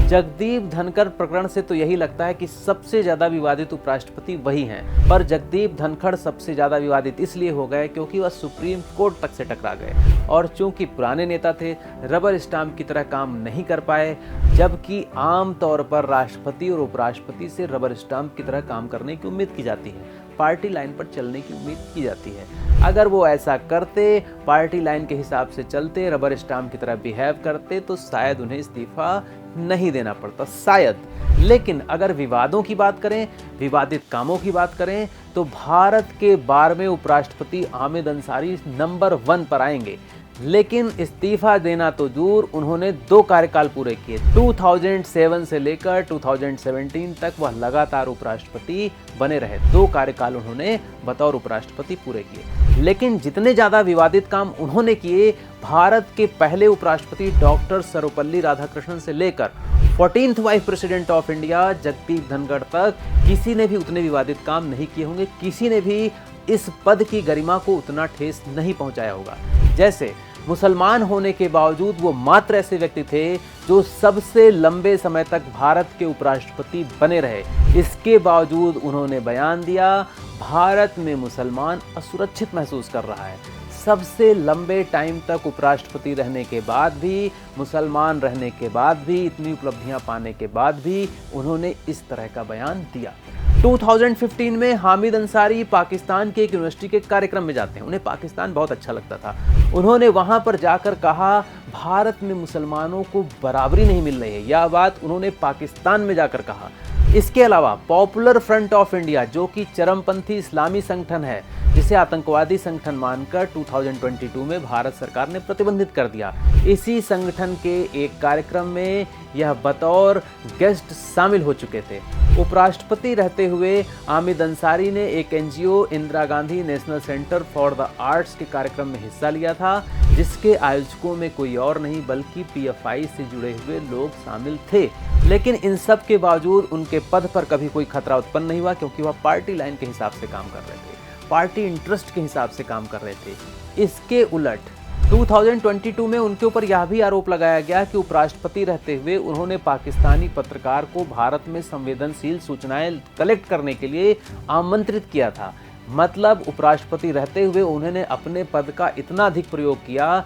जगदीप धनखड़ प्रकरण से तो यही लगता है कि सबसे ज्यादा विवादित उपराष्ट्रपति वही हैं, पर जगदीप धनखड़ सबसे ज्यादा विवादित इसलिए हो गए क्योंकि वह सुप्रीम कोर्ट तक से टकरा गए और चूंकि पुराने नेता थे, रबर स्टाम्प की तरह काम नहीं कर पाए, जबकि आम तौर पर राष्ट्रपति और उपराष्ट्रपति से रबर स्टाम्प की तरह काम करने की उम्मीद की जाती है, पार्टी लाइन पर चलने की उम्मीद की जाती है। अगर वो ऐसा करते, पार्टी लाइन के हिसाब से चलते, रबर स्टाम्प की तरह बिहेव करते, तो शायद उन्हें इस्तीफा नहीं देना पड़ता, शायद। लेकिन अगर विवादों की बात करें, विवादित कामों की बात करें, तो भारत के 12वें उपराष्ट्रपति हामिद अंसारी नंबर 1 पर आएंगे। लेकिन इस्तीफा देना तो दूर, उन्होंने 2 कार्यकाल पूरे किए। 2007 से लेकर 2017 तक वह लगातार उपराष्ट्रपति बने रहे। 2 कार्यकाल उन्होंने बतौर उपराष्ट्रपति पूरे किए। लेकिन जितने ज्यादा विवादित काम उन्होंने किए, भारत के पहले उपराष्ट्रपति डॉक्टर सर्वपल्ली राधाकृष्णन से लेकर 14th vice president of India Jagdeep Dhankhar तक किसी ने भी उतने विवादित काम नहीं किए होंगे, किसी ने भी इस पद की गरिमा को उतना ठेस नहीं पहुंचाया होगा। जैसे मुसलमान होने के बावजूद वो मात्र ऐसे व्यक्ति थे जो सबसे लंबे समय तक भारत के उपराष्ट्रपति बने रहे। इसके बावजूद उन्होंने बयान दिया, भारत में मुसलमान असुरक्षित महसूस कर रहा है। सबसे लंबे टाइम तक उपराष्ट्रपति रहने के बाद भी, मुसलमान रहने के बाद भी, इतनी उपलब्धियां पाने के बाद भी उन्होंने इस तरह का बयान दिया। 2015 में हामिद अंसारी पाकिस्तान के एक यूनिवर्सिटी के कार्यक्रम में जाते हैं। उन्हें पाकिस्तान बहुत अच्छा लगता था। उन्होंने वहां पर जाकर कहा, भारत में मुसलमानों को बराबरी नहीं मिल रही है। यह बात उन्होंने पाकिस्तान में जाकर कहा। इसके अलावा पॉपुलर फ्रंट ऑफ इंडिया, जो कि चरमपंथी इस्लामी संगठन है, जिसे आतंकवादी संगठन मानकर 2022 में भारत सरकार ने प्रतिबंधित कर दिया, इसी संगठन के एक कार्यक्रम में यह बतौर गेस्ट शामिल हो चुके थे। उपराष्ट्रपति रहते हुए हामिद अंसारी ने एक NGO Indira Gandhi national centre for the arts के कार्यक्रम में हिस्सा लिया था, जिसके आयोजकों में कोई और नहीं बल्कि पीएफआई से जुड़े हुए लोग शामिल थे। लेकिन इन सब के बावजूद उनके पद पर कभी कोई खतरा उत्पन्न नहीं हुआ, क्योंकि वह पार्टी लाइन के हिसाब से काम कर रहे थे, पार्टी इंटरेस्ट के हिसाब से काम कर रहे थे। इसके उलट 2022 में उनके ऊपर यह भी आरोप लगाया गया कि उपराष्ट्रपति रहते हुए उन्होंने पाकिस्तानी पत्रकार को भारत में संवेदनशील सूचनाएं कलेक्ट करने के लिए आमंत्रित किया था। मतलब उपराष्ट्रपति रहते हुए उन्होंने अपने पद का इतना अधिक प्रयोग किया